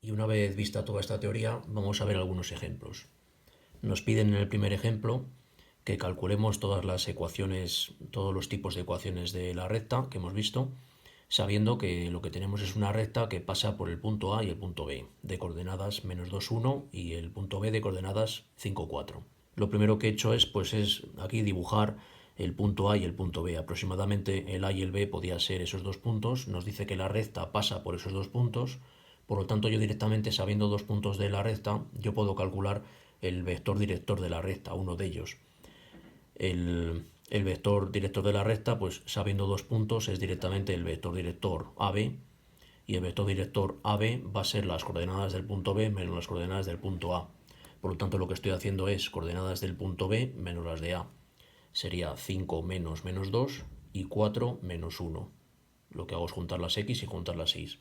Y una vez vista toda esta teoría, vamos a ver algunos ejemplos. Nos piden en el primer ejemplo que calculemos todas las ecuaciones, todos los tipos de ecuaciones de la recta que hemos visto, sabiendo que lo que tenemos es una recta que pasa por el punto A y el punto B, de coordenadas -2, 1 y el punto B de coordenadas 5, 4. Lo primero que he hecho es aquí dibujar el punto A y el punto B. Aproximadamente el A y el B podía ser esos dos puntos. Nos dice que la recta pasa por esos dos puntos. Por lo tanto, yo directamente, sabiendo dos puntos de la recta, yo puedo calcular el vector director de la recta, uno de ellos. El vector director de la recta, pues sabiendo dos puntos, es directamente el vector director AB, y el vector director AB va a ser las coordenadas del punto B menos las coordenadas del punto A. Por lo tanto, lo que estoy haciendo es coordenadas del punto B menos las de A. Sería 5 menos -2 y 4 menos 1. Lo que hago es juntar las X y juntar las Y.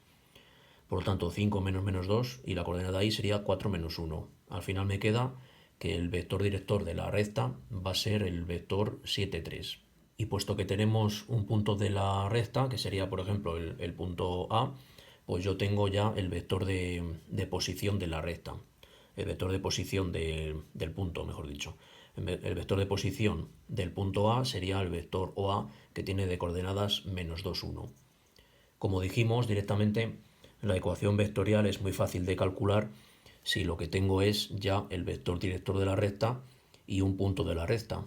Por lo tanto, 5 menos -2 y la coordenada Y sería 4 menos 1. Al final me queda que el vector director de la recta va a ser el vector 7, 3. Y puesto que tenemos un punto de la recta, que sería por ejemplo el punto A, pues yo tengo ya el vector de posición de la recta. El vector de posición del punto, mejor dicho. El vector de posición del punto A sería el vector OA, que tiene de coordenadas -2, 1. Como dijimos directamente, la ecuación vectorial es muy fácil de calcular si lo que tengo es ya el vector director de la recta y un punto de la recta.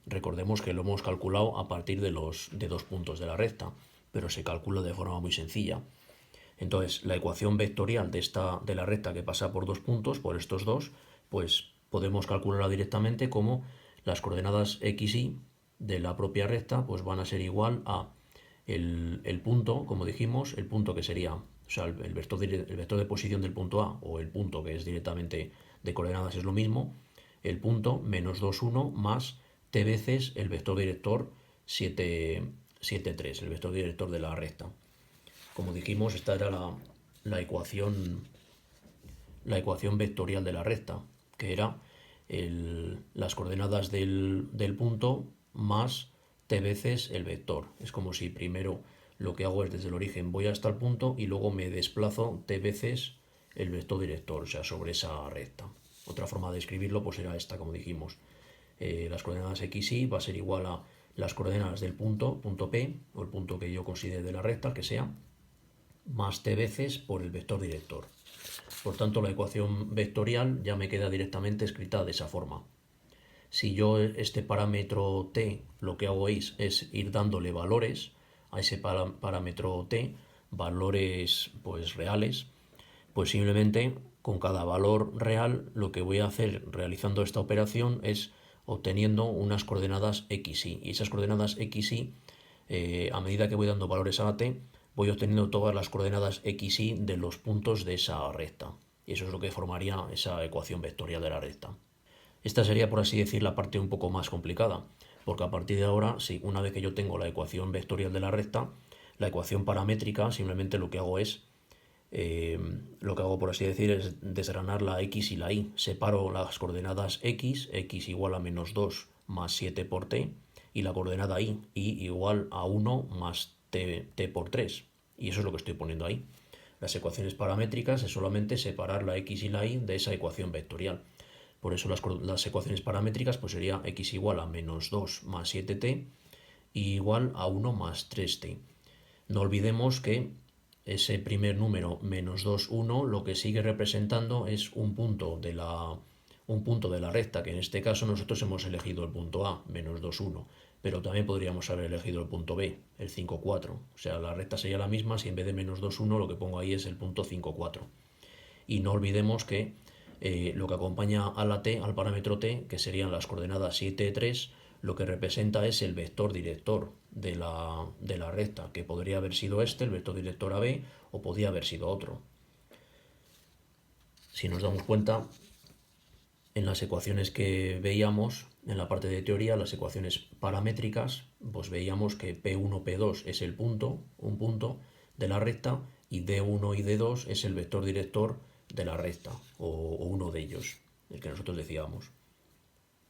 Recordemos que lo hemos calculado a partir de dos puntos de la recta, pero se calcula de forma muy sencilla. Entonces, la ecuación vectorial de la recta que pasa por dos puntos, por estos dos, pues podemos calcularla directamente como las coordenadas x, y de la propia recta pues van a ser igual a el punto, como dijimos, el punto que sería, o sea, el vector de posición del punto A, o el punto que es directamente de coordenadas es lo mismo, el punto -2, 1 más t veces el vector director 7, 7, 3, el vector director de la recta. Como dijimos, esta era la ecuación vectorial de la recta, que era las coordenadas del punto más t veces el vector. Es como si primero lo que hago es desde el origen voy hasta el punto y luego me desplazo t veces el vector director, o sea, sobre esa recta. Otra forma de escribirlo pues era esta, como dijimos. Las coordenadas x, y va a ser igual a las coordenadas del punto P, o el punto que yo considere de la recta, que sea, más t veces por el vector director. Por tanto, la ecuación vectorial ya me queda directamente escrita de esa forma. Si yo este parámetro t lo que hago es ir dándole valores a ese parámetro t, valores pues reales, pues simplemente con cada valor real lo que voy a hacer realizando esta operación es obteniendo unas coordenadas x, y esas coordenadas x, y a medida que voy dando valores a la t, voy obteniendo todas las coordenadas x, y de los puntos de esa recta. Y eso es lo que formaría esa ecuación vectorial de la recta. Esta sería, por así decir, la parte un poco más complicada, porque a partir de ahora, sí, una vez que yo tengo la ecuación vectorial de la recta, la ecuación paramétrica, simplemente lo que hago es, por así decir, es desgranar la x y la y. Separo las coordenadas x igual a -2 más 7 por t, y la coordenada y igual a 1 más t por 3. Y eso es lo que estoy poniendo ahí. Las ecuaciones paramétricas es solamente separar la x y la y de esa ecuación vectorial. Por eso las ecuaciones paramétricas pues sería x igual a -2 más 7t y igual a 1 más 3t. No olvidemos que ese primer número -2, 1 lo que sigue representando es un punto de la recta, que en este caso nosotros hemos elegido el punto A, -2, 1, pero también podríamos haber elegido el punto B, el 5, 4. O sea, la recta sería la misma si en vez de -2, 1 lo que pongo ahí es el punto 5, 4. Y no olvidemos que lo que acompaña a la t, al parámetro t, que serían las coordenadas 7, 3, lo que representa es el vector director de la recta, que podría haber sido este, el vector director AB, o podría haber sido otro. Si nos damos cuenta, en las ecuaciones que veíamos en la parte de teoría, las ecuaciones paramétricas, pues veíamos que P1, P2 es un punto de la recta, y D1 y D2 es el vector director de la recta, o uno de ellos, el que nosotros decíamos.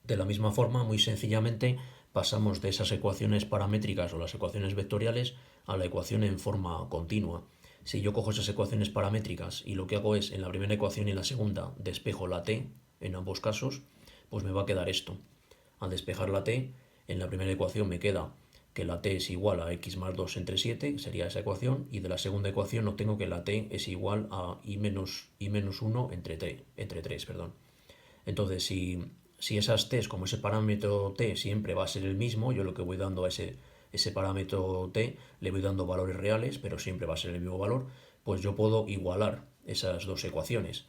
De la misma forma, muy sencillamente, pasamos de esas ecuaciones paramétricas o las ecuaciones vectoriales a la ecuación en forma continua. Si yo cojo esas ecuaciones paramétricas y lo que hago es en la primera ecuación y en la segunda despejo la t, en ambos casos, pues me va a quedar esto. Al despejar la t, en la primera ecuación me queda que la t es igual a x más 2 entre 7, sería esa ecuación, y de la segunda ecuación obtengo que la t es igual a y menos 1 entre 3. Perdón. Entonces, si esas t, como ese parámetro t siempre va a ser el mismo, yo lo que voy dando a ese parámetro t le voy dando valores reales, pero siempre va a ser el mismo valor, pues yo puedo igualar esas dos ecuaciones.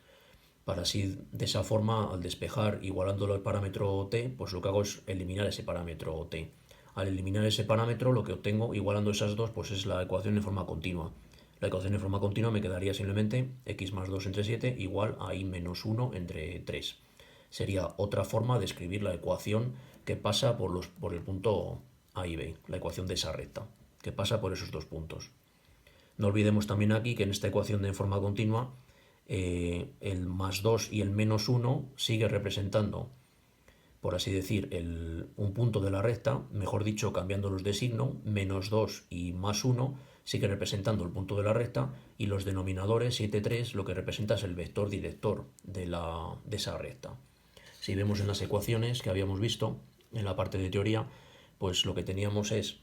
Para así, de esa forma, al despejar igualándolo al parámetro t, pues lo que hago es eliminar ese parámetro t. Al eliminar ese parámetro, lo que obtengo igualando esas dos, pues es la ecuación en forma continua. La ecuación en forma continua me quedaría simplemente x más 2 entre 7 igual a y menos 1 entre 3. Sería otra forma de escribir la ecuación que pasa por el punto A y B, la ecuación de esa recta, que pasa por esos dos puntos. No olvidemos también aquí que en esta ecuación de forma continua el más 2 y el menos 1 sigue representando, por así decir, un punto de la recta, mejor dicho, cambiándolos de signo, menos 2 y más 1 sigue representando el punto de la recta, y los denominadores 7, 3 lo que representa es el vector director de esa recta. Si vemos en las ecuaciones que habíamos visto en la parte de teoría, pues lo que teníamos es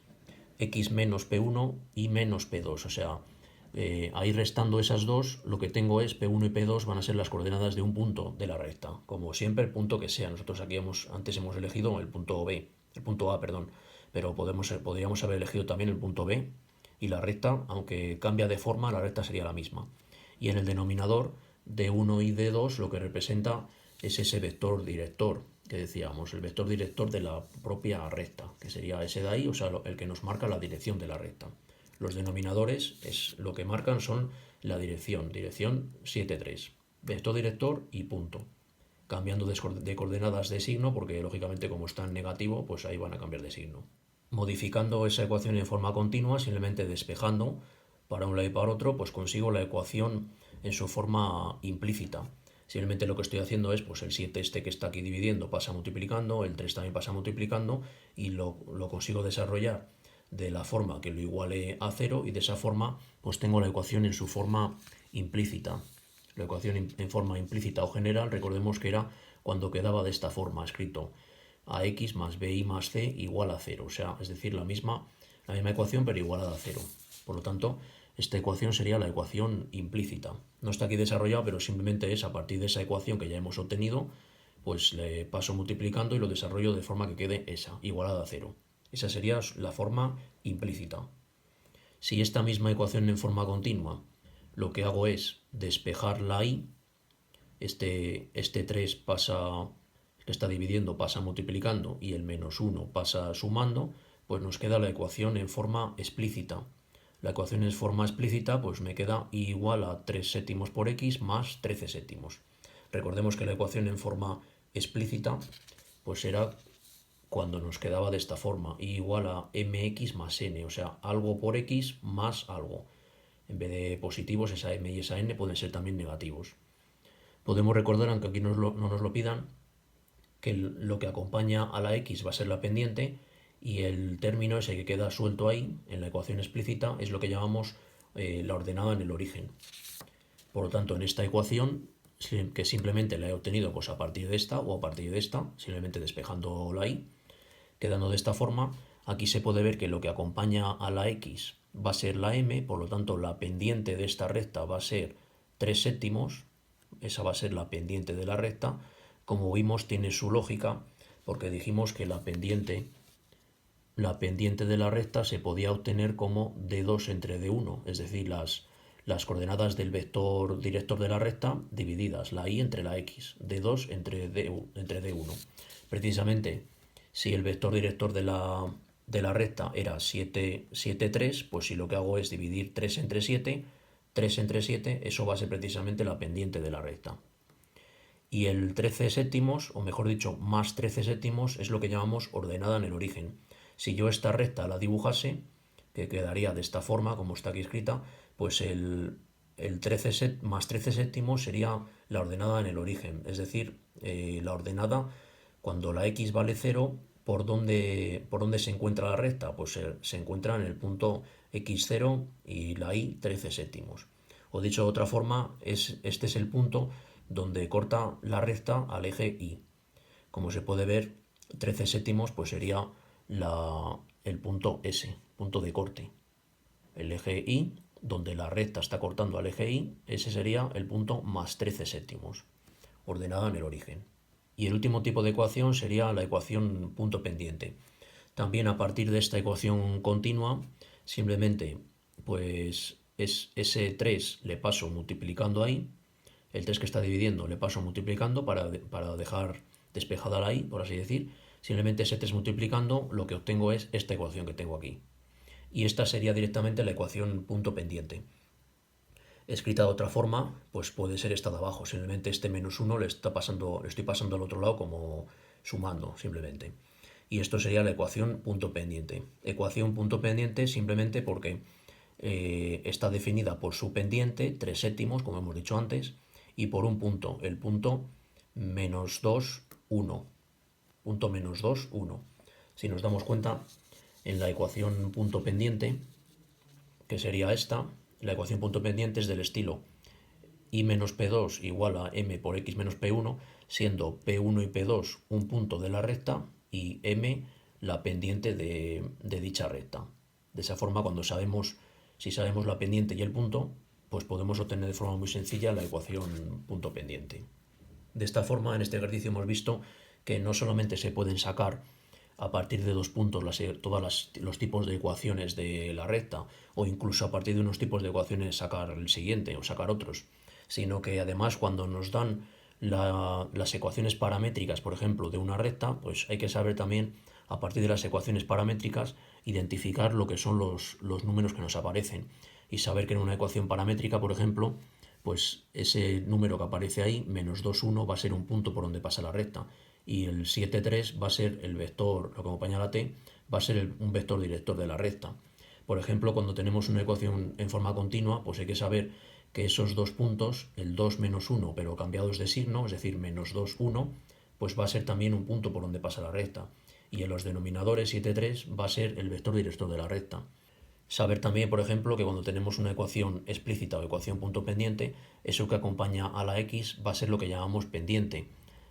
x menos p1 y menos p2. O sea, ahí restando esas dos, lo que tengo es p1 y p2 van a ser las coordenadas de un punto de la recta. Como siempre, el punto que sea. Nosotros aquí antes hemos elegido el punto B, el punto A, perdón. Pero podríamos haber elegido también el punto B, y la recta, aunque cambia de forma, la recta sería la misma. Y en el denominador de 1 y de 2 lo que representa es ese vector director que decíamos, el vector director de la propia recta, que sería ese de ahí, o sea, el que nos marca la dirección de la recta. Los denominadores lo que marcan son la dirección 7, 3, vector director y punto, cambiando de coordenadas de signo, porque lógicamente como está en negativo, pues ahí van a cambiar de signo. Modificando esa ecuación en forma continua, simplemente despejando para un lado y para otro, pues consigo la ecuación en su forma implícita. Simplemente lo que estoy haciendo es, pues el 7 este que está aquí dividiendo pasa multiplicando, el 3 también pasa multiplicando, y lo consigo desarrollar de la forma que lo iguale a 0, y de esa forma pues tengo la ecuación en su forma implícita. La ecuación en forma implícita o general, recordemos que era cuando quedaba de esta forma, escrito ax más bi más c igual a 0, o sea, es decir, la misma ecuación pero igualada a 0. Por lo tanto, esta ecuación sería la ecuación implícita. No está aquí desarrollado, pero simplemente es a partir de esa ecuación que ya hemos obtenido, pues le paso multiplicando y lo desarrollo de forma que quede esa, igualada a 0. Esa sería la forma implícita. Si esta misma ecuación en forma continua lo que hago es despejar la y, este 3 pasa, que está dividiendo, pasa multiplicando, y el menos 1 pasa sumando, pues nos queda la ecuación en forma explícita. La ecuación en forma explícita pues me queda y igual a 3 séptimos por x más 13 séptimos. Recordemos que la ecuación en forma explícita pues era cuando nos quedaba de esta forma, y igual a mx más n, o sea, algo por x más algo. En vez de positivos, esa m y esa n pueden ser también negativos. Podemos recordar, aunque aquí no nos lo pidan, que lo que acompaña a la x va a ser la pendiente, y el término ese que queda suelto ahí, en la ecuación explícita, es lo que llamamos la ordenada en el origen. Por lo tanto, en esta ecuación, que simplemente la he obtenido pues a partir de esta o a partir de esta, simplemente despejando la y, quedando de esta forma, aquí se puede ver que lo que acompaña a la x va a ser la m, por lo tanto la pendiente de esta recta va a ser 3 séptimos, esa va a ser la pendiente de la recta. Como vimos, tiene su lógica, porque dijimos que la pendiente de la recta se podía obtener como d2 entre d1, es decir, las coordenadas del vector director de la recta divididas, la y entre la x, d2 entre d1. Precisamente, si el vector director de la recta era 7, 7, 3, pues si lo que hago es dividir 3 entre 7, 3 entre 7, eso va a ser precisamente la pendiente de la recta. Y el 13 séptimos, o mejor dicho, más 13 séptimos, es lo que llamamos ordenada en el origen. Si yo esta recta la dibujase, que quedaría de esta forma, como está aquí escrita, pues el 13 más 13 séptimos sería la ordenada en el origen. Es decir, la ordenada, cuando la x vale 0, por dónde se encuentra la recta? Pues se encuentra en el punto x0 y la y 13 séptimos. O dicho de otra forma, este es el punto donde corta la recta al eje y. Como se puede ver, 13 séptimos pues sería el punto S, punto de corte. El eje y, donde la recta está cortando al eje y, ese sería el punto más 13 séptimos, ordenada en el origen. Y el último tipo de ecuación sería la ecuación punto pendiente. También a partir de esta ecuación continua, simplemente pues ese 3 le paso multiplicando ahí, el 3 que está dividiendo le paso multiplicando para dejar despejada la y, por así decir. Simplemente ese 3 multiplicando, lo que obtengo es esta ecuación que tengo aquí. Y esta sería directamente la ecuación punto pendiente. Escrita de otra forma, pues puede ser esta de abajo. Simplemente este -1 le estoy pasando al otro lado como sumando, simplemente. Y esto sería la ecuación punto pendiente. Ecuación punto pendiente simplemente porque está definida por su pendiente, 3 séptimos, como hemos dicho antes, y por un punto, el punto -2, 1. Punto -2, 1. Si nos damos cuenta, en la ecuación punto pendiente, que sería esta, la ecuación punto pendiente es del estilo y menos P2 igual a M por X menos P1, siendo P1 y P2 un punto de la recta y M la pendiente de dicha recta. De esa forma, si sabemos la pendiente y el punto, pues podemos obtener de forma muy sencilla la ecuación punto pendiente. De esta forma, en este ejercicio hemos visto que no solamente se pueden sacar a partir de dos puntos todos los tipos de ecuaciones de la recta, o incluso a partir de unos tipos de ecuaciones sacar el siguiente o sacar otros, sino que además cuando nos dan las ecuaciones paramétricas, por ejemplo, de una recta, pues hay que saber también, a partir de las ecuaciones paramétricas, identificar lo que son los números que nos aparecen y saber que en una ecuación paramétrica, por ejemplo, pues ese número que aparece ahí, -2, 1, va a ser un punto por donde pasa la recta. Y el 7, 3 va a ser el vector, lo que acompaña a la t, va a ser un vector director de la recta. Por ejemplo, cuando tenemos una ecuación en forma continua, pues hay que saber que esos dos puntos, el 2 menos 1, pero cambiados de signo, es decir, -2, 1, pues va a ser también un punto por donde pasa la recta. Y en los denominadores 7, 3 va a ser el vector director de la recta. Saber también, por ejemplo, que cuando tenemos una ecuación explícita o ecuación punto pendiente, eso que acompaña a la x va a ser lo que llamamos pendiente,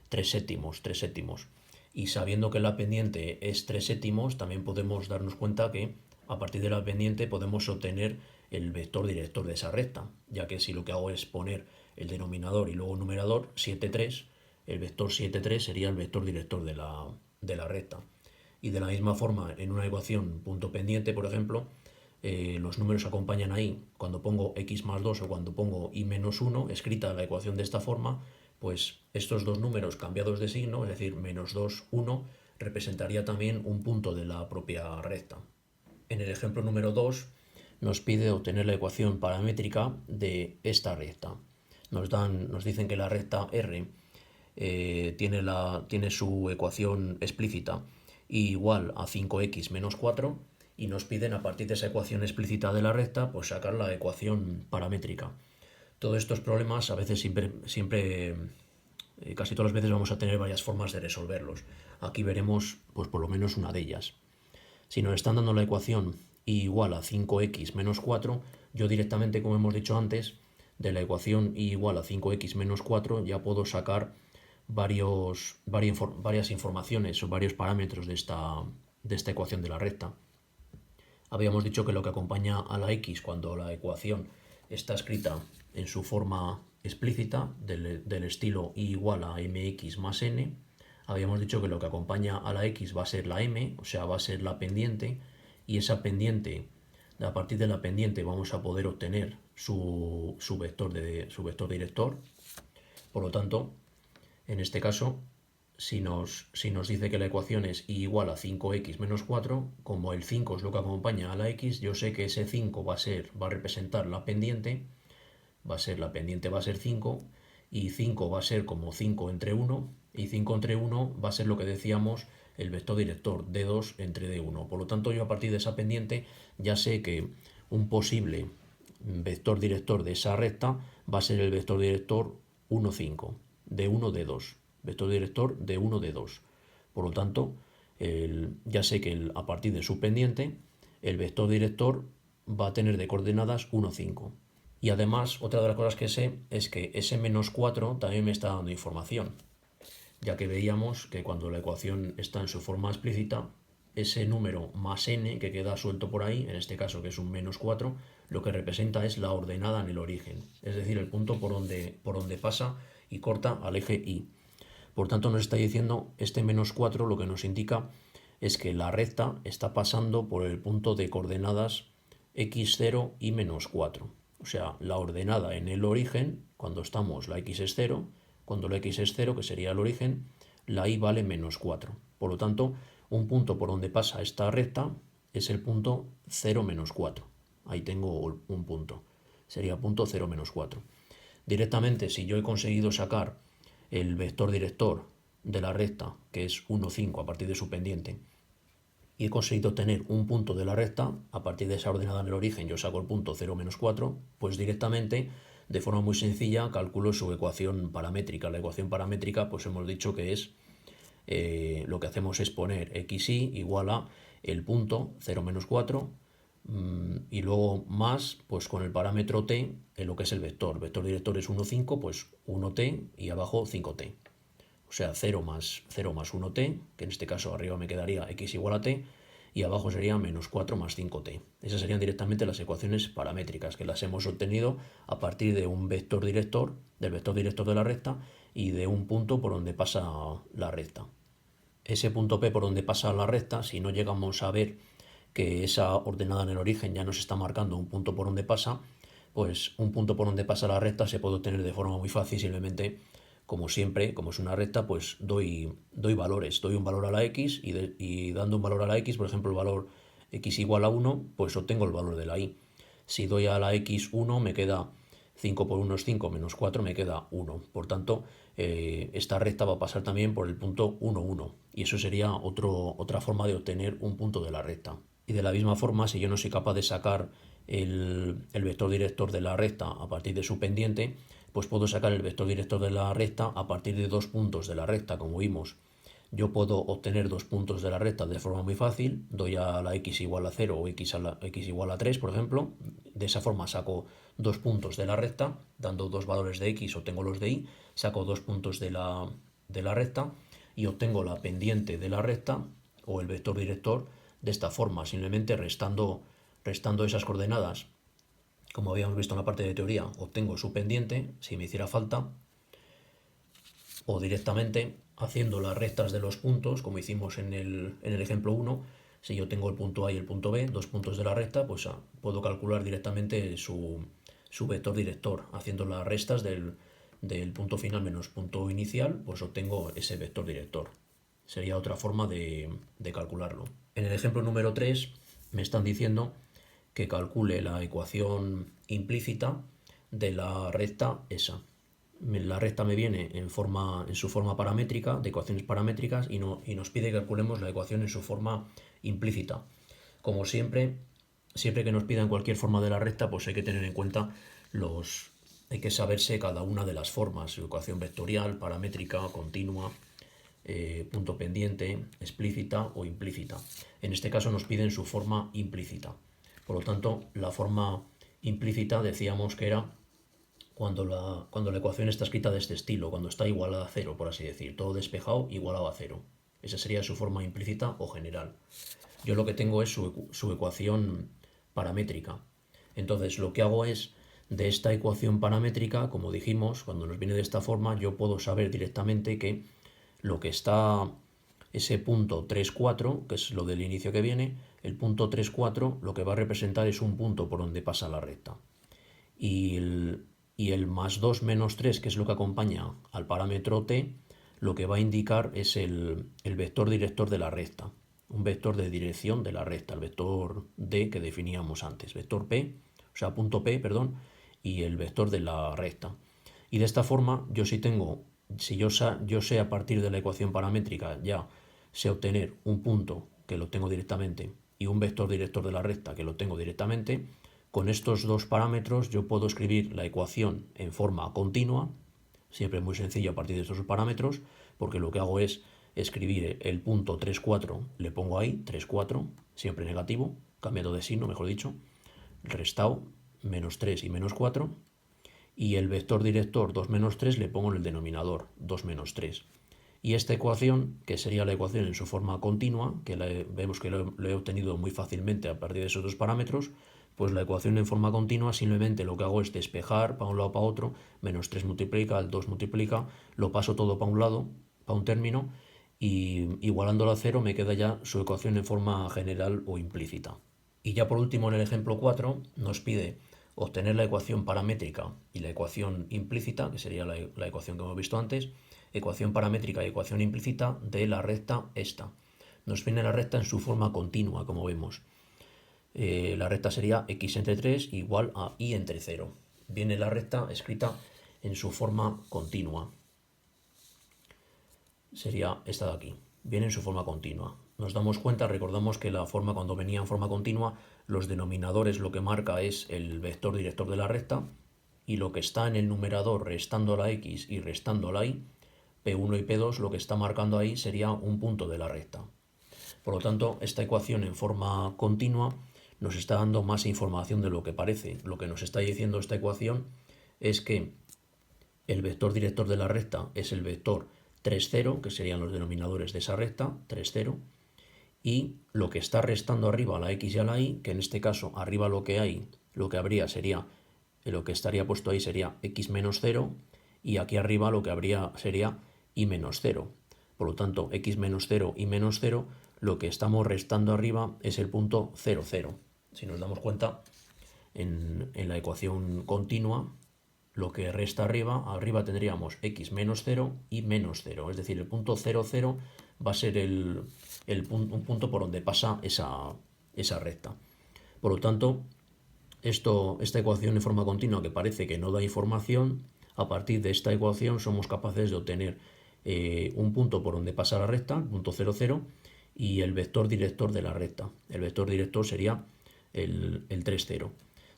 3 séptimos, 3 séptimos. Y sabiendo que la pendiente es 3 séptimos, también podemos darnos cuenta que a partir de la pendiente podemos obtener el vector director de esa recta, ya que si lo que hago es poner el denominador y luego el numerador, 7, 3, el vector 7, 3 sería el vector director de la recta. Y de la misma forma, en una ecuación punto pendiente, por ejemplo, los números acompañan ahí. Cuando pongo x más 2 o cuando pongo y menos 1, escrita la ecuación de esta forma, pues estos dos números cambiados de signo, es decir, -2, 1, representaría también un punto de la propia recta. En el ejemplo número 2 nos pide obtener la ecuación paramétrica de esta recta. Nos dicen que la recta R tiene su ecuación explícita igual a 5x menos 4 y nos piden a partir de esa ecuación explícita de la recta pues sacar la ecuación paramétrica. Todos estos problemas a veces casi todas las veces vamos a tener varias formas de resolverlos. Aquí veremos pues por lo menos una de ellas. Si nos están dando la ecuación y igual a 5x menos 4, yo directamente, como hemos dicho antes, de la ecuación y igual a 5x menos 4 ya puedo sacar varias informaciones o varios parámetros de esta ecuación de la recta. Habíamos dicho que lo que acompaña a la x cuando la ecuación está escrita en su forma explícita del estilo y igual a mx más n, habíamos dicho que lo que acompaña a la x va a ser la m, o sea, va a ser la pendiente, y esa pendiente, a partir de la pendiente vamos a poder obtener su vector director. Por lo tanto, en este caso, si nos dice que la ecuación es y igual a 5x menos 4, como el 5 es lo que acompaña a la x, yo sé que ese 5 va a representar la pendiente, va a ser 5, y 5 va a ser como 5 entre 1, y 5 entre 1 va a ser lo que decíamos el vector director, d2 entre d1. Por lo tanto, yo a partir de esa pendiente ya sé que un posible vector director de esa recta va a ser el vector director 1, 5, d1, d2. Vector director de 1 de 2. Por lo tanto, ya sé que a partir de su pendiente, el vector director va a tener de coordenadas 1, 5. Y además, otra de las cosas que sé es que ese menos 4 también me está dando información, ya que veíamos que cuando la ecuación está en su forma explícita, ese número más n que queda suelto por ahí, en este caso que es un menos 4, lo que representa es la ordenada en el origen, es decir, el punto por donde pasa y corta al eje y. Por tanto, nos está diciendo este menos 4, lo que nos indica es que la recta está pasando por el punto de coordenadas x0 y menos 4. O sea, la ordenada en el origen, cuando estamos la x es 0, cuando la x es 0, que sería el origen, la y vale menos 4. Por lo tanto, un punto por donde pasa esta recta es el punto 0 menos 4. Ahí tengo un punto. Sería punto 0 menos 4. Directamente, si yo he conseguido sacar el vector director de la recta, que es 1, 5 a partir de su pendiente, y he conseguido tener un punto de la recta, a partir de esa ordenada en el origen yo saco el punto 0 menos 4, pues directamente, de forma muy sencilla, calculo su ecuación paramétrica. La ecuación paramétrica, pues hemos dicho que es, lo que hacemos es poner xy igual a el punto 0 menos 4, y luego más, pues con el parámetro t, en lo que es el vector. El vector director es 1, 5, pues 1t y abajo 5t. O sea, 0 más 1t, que en este caso arriba me quedaría x igual a t, y abajo sería menos 4 más 5t. Esas serían directamente las ecuaciones paramétricas, que las hemos obtenido a partir de un vector director, del vector director de la recta, y de un punto por donde pasa la recta. Ese punto P por donde pasa la recta, si no llegamos a ver que esa ordenada en el origen ya nos está marcando un punto por donde pasa, pues un punto por donde pasa la recta se puede obtener de forma muy fácil. Simplemente, como siempre, como es una recta, pues doy valores, doy un valor a la x y dando un valor a la x, por ejemplo el valor x igual a 1, pues obtengo el valor de la y. Si doy a la x 1 me queda 5 por 1 es 5, menos 4 me queda 1. Por tanto, esta recta va a pasar también por el punto 1, 1. Y eso sería otra forma de obtener un punto de la recta. Y de la misma forma, si yo no soy capaz de sacar el vector director de la recta a partir de su pendiente, pues puedo sacar el vector director de la recta a partir de dos puntos de la recta, como vimos. Yo puedo obtener dos puntos de la recta de forma muy fácil, doy a la x igual a 0 o x igual a 3, por ejemplo. De esa forma saco dos puntos de la recta, dando dos valores de x obtengo los de y, saco dos puntos de la recta y obtengo la pendiente de la recta o el vector director de esta forma, simplemente restando esas coordenadas. Como habíamos visto en la parte de teoría, obtengo su pendiente si me hiciera falta, o directamente haciendo las rectas de los puntos, como hicimos en el ejemplo 1. Si yo tengo el punto A y el punto B, dos puntos de la recta, pues puedo calcular directamente su vector director. Haciendo las restas del punto final menos punto inicial, pues obtengo ese vector director. Sería otra forma de calcularlo. En el ejemplo número 3 me están diciendo que calcule la ecuación implícita de la recta esa. La recta me viene en su forma paramétrica, de ecuaciones paramétricas, y nos pide que calculemos la ecuación en su forma implícita. Como siempre que nos pidan cualquier forma de la recta, pues hay que tener en cuenta hay que saberse cada una de las formas: ecuación vectorial, paramétrica, continua, punto pendiente, explícita o implícita. En este caso nos piden su forma implícita. Por lo tanto, la forma implícita decíamos que era cuando la ecuación está escrita de este estilo, cuando está igualada a 0, por así decir, todo despejado igualado a 0. Esa sería su forma implícita o general. Yo lo que tengo es su ecuación paramétrica. Entonces lo que hago es, de esta ecuación paramétrica, como dijimos, cuando nos viene de esta forma, yo puedo saber directamente que lo que está, ese punto 3, 4, que es lo del inicio que viene, el punto 3, 4 lo que va a representar es un punto por donde pasa la recta. Y el más 2 menos 3, que es lo que acompaña al parámetro t, lo que va a indicar es el vector director de la recta, un vector de dirección de la recta, el vector d que definíamos antes, vector p, o sea, punto p, perdón, y el vector de la recta. Y de esta forma, si yo sé a partir de la ecuación paramétrica, ya sé obtener un punto que lo tengo directamente y un vector director de la recta que lo tengo directamente. Con estos dos parámetros yo puedo escribir la ecuación en forma continua, siempre muy sencillo a partir de estos parámetros, porque lo que hago es escribir el punto 3, 4, le pongo ahí, 3, 4, siempre negativo, cambiando de signo, mejor dicho, restado, menos 3 y menos 4, y el vector director 2 menos 3 le pongo en el denominador, 2 menos 3. Y esta ecuación, que sería la ecuación en su forma continua, que vemos que lo he obtenido muy fácilmente a partir de esos dos parámetros, pues la ecuación en forma continua simplemente lo que hago es despejar para un lado para otro, menos 3 multiplica, el 2 multiplica, lo paso todo para un lado, para un término, y igualándolo a cero me queda ya su ecuación en forma general o implícita. Y ya por último en el ejemplo 4 nos pide obtener la ecuación paramétrica y la ecuación implícita, que sería la ecuación que hemos visto antes, ecuación paramétrica y ecuación implícita de la recta esta. Nos viene la recta en su forma continua, como vemos. La recta sería x entre 3 igual a y entre 0. Viene la recta escrita en su forma continua. Sería esta de aquí. Viene en su forma continua. Nos damos cuenta, recordamos que la forma, cuando venía en forma continua, los denominadores lo que marca es el vector director de la recta, y lo que está en el numerador restando la x y restando la y, P1 y P2, lo que está marcando ahí sería un punto de la recta. Por lo tanto, esta ecuación en forma continua nos está dando más información de lo que parece. Lo que nos está diciendo esta ecuación es que el vector director de la recta es el vector 3, 0, que serían los denominadores de esa recta, 3, 0, y lo que está restando arriba a la x y a la y, que en este caso arriba lo que hay, lo que habría sería, lo que estaría puesto ahí sería x menos 0, y aquí arriba lo que habría sería y menos 0. Por lo tanto, x menos 0 y menos 0, lo que estamos restando arriba es el punto 0, 0. Si nos damos cuenta, en la ecuación continua, lo que resta arriba tendríamos x menos 0 y menos 0. Es decir, el punto 0, 0 va a ser un punto por donde pasa esa recta. Por lo tanto, esta ecuación en forma continua, que parece que no da información, a partir de esta ecuación somos capaces de obtener un punto por donde pasa la recta, el punto 0, 0, y el vector director de la recta. El vector director sería el 3, 0.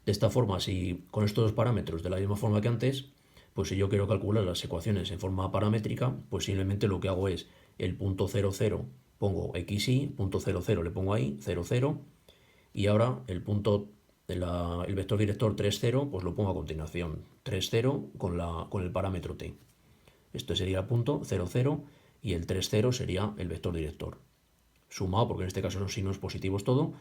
De esta forma, si con estos dos parámetros de la misma forma que antes, pues si yo quiero calcular las ecuaciones en forma paramétrica, pues simplemente lo que hago es el punto 0, 0 pongo xy, punto 0, 0 le pongo ahí, 0, 0, y ahora el vector director 3, 0, pues lo pongo a continuación, 3, 0 con el parámetro t. Esto sería el punto 0, 0, y el 3, 0 sería el vector director. Sumado, porque en este caso son signos positivos todo,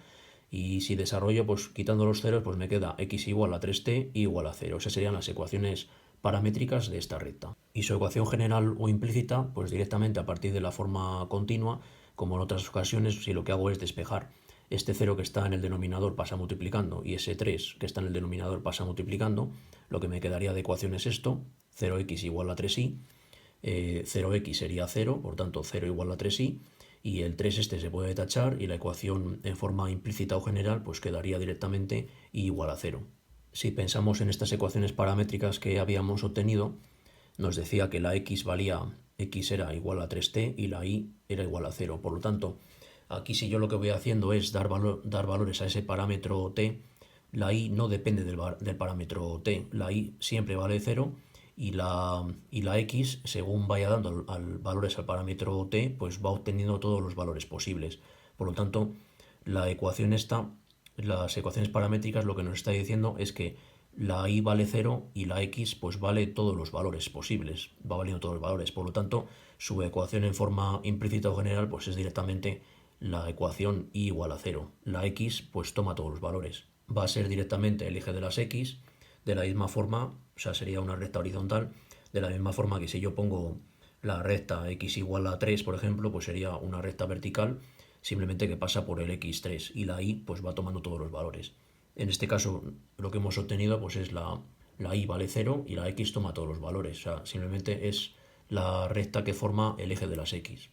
y si desarrollo, pues quitando los ceros, pues me queda x igual a 3t igual a 0. Esas serían las ecuaciones paramétricas de esta recta. Y su ecuación general o implícita, pues directamente a partir de la forma continua, como en otras ocasiones, si lo que hago es despejar este 0 que está en el denominador pasa multiplicando y ese 3 que está en el denominador pasa multiplicando, lo que me quedaría de ecuación es esto, 0x igual a 3y, 0x sería 0, por tanto 0 igual a 3y, y el 3 este se puede tachar y la ecuación en forma implícita o general pues quedaría directamente y igual a 0. Si pensamos en estas ecuaciones paramétricas que habíamos obtenido, nos decía que la x era igual a 3t y la y era igual a 0. Por lo tanto, aquí si yo lo que voy haciendo es dar valores a ese parámetro t, la y no depende del parámetro t, la y siempre vale 0, y la x, según vaya dando valores al parámetro t, pues va obteniendo todos los valores posibles. Por lo tanto, las ecuaciones paramétricas lo que nos está diciendo es que la y vale 0 y la x pues vale todos los valores posibles, va valiendo todos los valores. Por lo tanto, su ecuación en forma implícita o general pues es directamente la ecuación y igual a 0. La x pues toma todos los valores. Va a ser directamente el eje de las x, de la misma forma, o sea, sería una recta horizontal, de la misma forma que si yo pongo la recta x igual a 3, por ejemplo, pues sería una recta vertical, simplemente que pasa por el x3, y la y pues va tomando todos los valores. En este caso, lo que hemos obtenido pues es la y vale 0 y la x toma todos los valores, o sea, simplemente es la recta que forma el eje de las x.